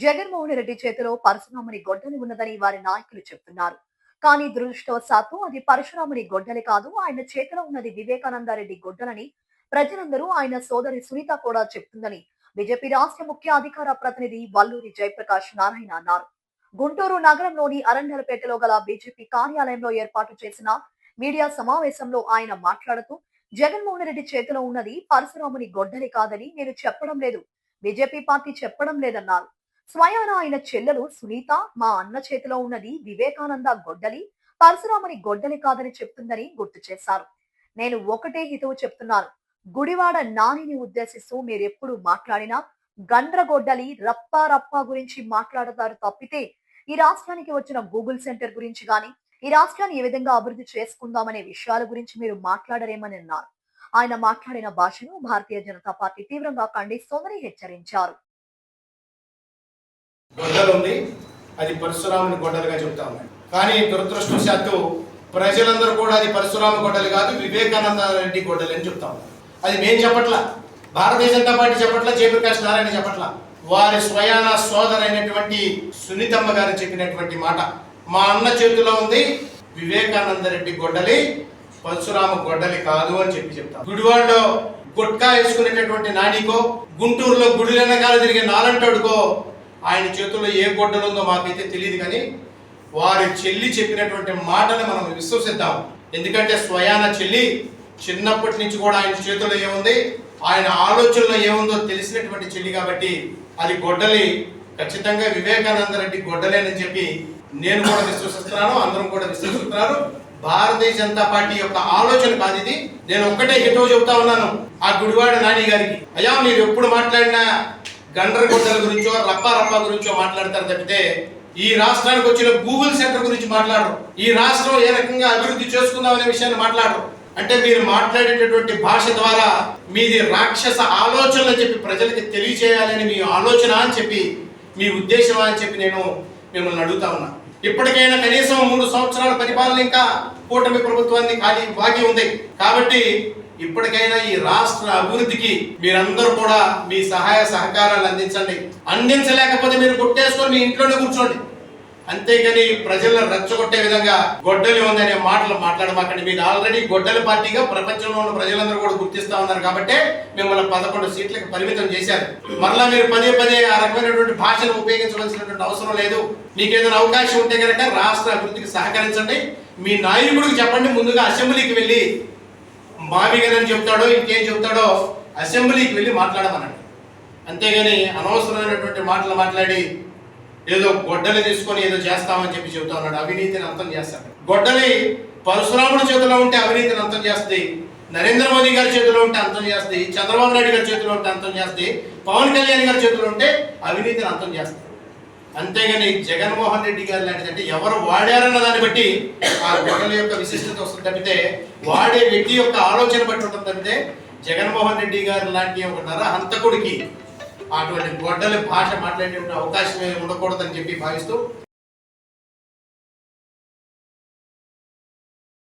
జగన్మోహన్ రెడ్డి చేతిలో పరశురాముని గొడ్డలి ఉన్నదని వారి నాయకులు చెప్తున్నారు. కానీ దురదృష్టవశాత్తు అది పరశురాముని గొడ్డలి కాదు. ఆయన చేతిలో ఉన్నది వివేకానందరెడ్డి గొడ్డలని ప్రజలందరూ ఆయన సోదరి సునీత కూడా చెప్తుందని బీజేపీ రాష్ట్ర ముఖ్య అధికార ప్రతినిధి వల్లూరి జయప్రకాష్ నారాయణ అన్నారు. గుంటూరు నగరంలోని అరండలపేటలో గల బీజేపీ కార్యాలయంలో ఏర్పాటు చేసిన మీడియా సమావేశంలో ఆయన మాట్లాడుతూ జగన్మోహన్ రెడ్డి చేతిలో ఉన్నది పరశురాముని గొడ్డలి కాదని నేను చెప్పడం లేదు, బీజేపీ పార్టీ చెప్పడం లేదన్నారు. స్వయాన ఆయన చెల్లెలు సునీత మా అన్న చేతిలో ఉన్నది వివేకానంద గొడ్డలి, పరశురాముని గొడ్డలి కాదని చెప్తుందని గుర్తు చేశారు. నేను ఒకటే హితవు చెప్తున్నాను. గుడివాడ నానిని ఉద్దేశిస్తూ మీరెప్పుడు మాట్లాడినా గండ్రగొడ్డలి రప్పా రప్పా గురించి మాట్లాడతారు తప్పితే ఈ రాష్ట్రానికి వచ్చిన గూగుల్ సెంటర్ గురించి గాని ఈ రాష్ట్రాన్ని ఏ విధంగా అభివృద్ధి చేసుకుందామనే విషయాల గురించి మీరు మాట్లాడరేమని అన్నారు. ఆయన మాట్లాడిన భాషను భారతీయ జనతా పార్టీ తీవ్రంగా ఖండిస్తోందని హెచ్చరించారు. గొడ్డలు ఉంది, అది పరశురాముని గొడ్డలుగా చెబుతా ఉన్నాయి. కానీ దురదృష్టవశాత్తు ప్రజలందరూ కూడా అది పరశురామ గొడ్డలు కాదు, వివేకానంద రెడ్డి గొడ్డలి అని చెప్తా ఉన్నారు. అది మేము చెప్పట్ల, భారతీయ జనతా పార్టీ చెప్పట్ల, జయప్రకాష్ నారాయణ చెప్పట్ల, వారి స్వయాన సోదరైనటువంటి సునీతమ్మ గారు చెప్పినటువంటి మాట. మా అన్న చేతిలో ఉంది వివేకానంద రెడ్డి గొడ్డలి, పరశురామ గొడ్డలి కాదు అని చెప్తాం. గుడివాడలో గుట్కా వేసుకునేటటువంటి నానికో, గుంటూరులో గుడి వెనకాల తిరిగే నాలంటోడుకో ఆయన చేతుల్లో ఏ గొడ్డలు ఉందో మాకైతే తెలియదు. కానీ వారి చెల్లి చెప్పినటువంటి మాటని మనం విశ్వసిద్దాం. ఎందుకంటే స్వయాన చెల్లి చిన్నప్పటి నుంచి కూడా ఆయన చేతుల్లో ఏముంది, ఆయన ఆలోచనలో ఏముందో తెలిసినటువంటి చెల్లి కాబట్టి అది గొడ్డలి ఖచ్చితంగా వివేకానంద రెడ్డి గొడ్డలేనని చెప్పి నేను కూడా విశ్వసిస్తున్నాను, అందరం కూడా విశ్వసిస్తున్నారు. భారతీయ జనతా పార్టీ యొక్క ఆలోచన కాదు ఇది. నేను ఒక్కటే హితవు చెబుతా ఉన్నాను ఆ గుడివాడ నాని గారికి, అయ్యా మీరు ఎప్పుడు మాట్లాడినా గండ్రగొడ్డల గురించో రప్పా గురించో మాట్లాడతారు తప్పితే ఈ రాష్ట్రానికి వచ్చిన గూగుల్ సెంటర్ గురించి మాట్లాడరు, ఈ రాష్ట్రం ఏ రకంగా అభివృద్ధి చేసుకుందాం అనే విషయాన్ని మాట్లాడరు. అంటే మీరు మాట్లాడేటటువంటి భాష ద్వారా మీది రాక్షస ఆలోచనలు అని చెప్పి ప్రజలకి తెలియచేయాలని మీ ఆలోచన అని చెప్పి మీ ఉద్దేశం అని చెప్పి నేను మిమ్మల్ని అడుగుతా ఉన్నా. ఇప్పటికైనా కనీసం 3 సంవత్సరాల పరిపాలన ఇంకా కూటమి ప్రభుత్వాన్ని బాకీ ఉంది కాబట్టి ఇప్పటికైనా ఈ రాష్ట్ర అభివృద్ధికి మీరందరూ కూడా మీ సహాయ సహకారాలు అందించండి. అందించలేకపోతే మీరు కొట్టేసుకొని మీ ఇంట్లోనే కూర్చోండి, అంతేగాని ప్రజలను రెచ్చగొట్టే విధంగా గొడ్డలి ఉందనే మాటలు మాట్లాడమాకండి. మీరు ఆల్రెడీ గొడ్డలి పార్టీగా ప్రపంచంలో ఉన్న ప్రజలందరూ కూడా గుర్తిస్తా ఉన్నారు కాబట్టి మిమ్మల్ని 11 సీట్లకు పరిమితం చేశారు. మరలా మీరు పదే ఆ రకమైనటువంటి భాషను ఉపయోగించవలసినటువంటి అవసరం లేదు. మీకు ఏదైనా అవకాశం ఉంటే కనుక రాష్ట్ర అభివృద్ధికి సహకరించండి. మీ నాయకుడికి చెప్పండి, ముందుగా అసెంబ్లీకి వెళ్ళి మావిగనని చెప్తాడో ఇంకేం చెప్తాడో అసెంబ్లీకి వెళ్ళి మాట్లాడమనండి. అంతేగాని అనవసరమైనటువంటి మాటలు మాట్లాడి ఏదో గొడ్డలి తీసుకొని ఏదో చేస్తామని చెప్పి చెబుతా ఉన్నాడు. అవినీతిని అంతం చేస్తాడు. గొడ్డలి పరశురాముడి చేతిలో ఉంటే అవినీతిని అంతం చేస్తుంది, నరేంద్ర మోదీ గారి చేతిలో ఉంటే అంతం చేస్తుంది, చంద్రబాబు నాయుడు గారి చేతిలో ఉంటే అంతం చేస్తుంది, పవన్ కళ్యాణ్ గారి చేతిలో ఉంటే అవినీతిని అంతం చేస్తుంది. అంతేగాని జగన్మోహన్ రెడ్డి గారు లాంటిదంటే ఎవరు వాడారన్న దాన్ని బట్టి ఆ గొడ్డలి యొక్క విశిష్టత వస్తుంది తప్పితే వాడే వ్యక్తి యొక్క ఆలోచన బట్టి ఉంటుంది తప్పితే జగన్మోహన్ రెడ్డి గారు లాంటి ఒక నరహంతకుడికి అటువంటి గొడ్డలి భాష మాట్లాడే అవకాశం ఉండకూడదని చెప్పి భావిస్తూ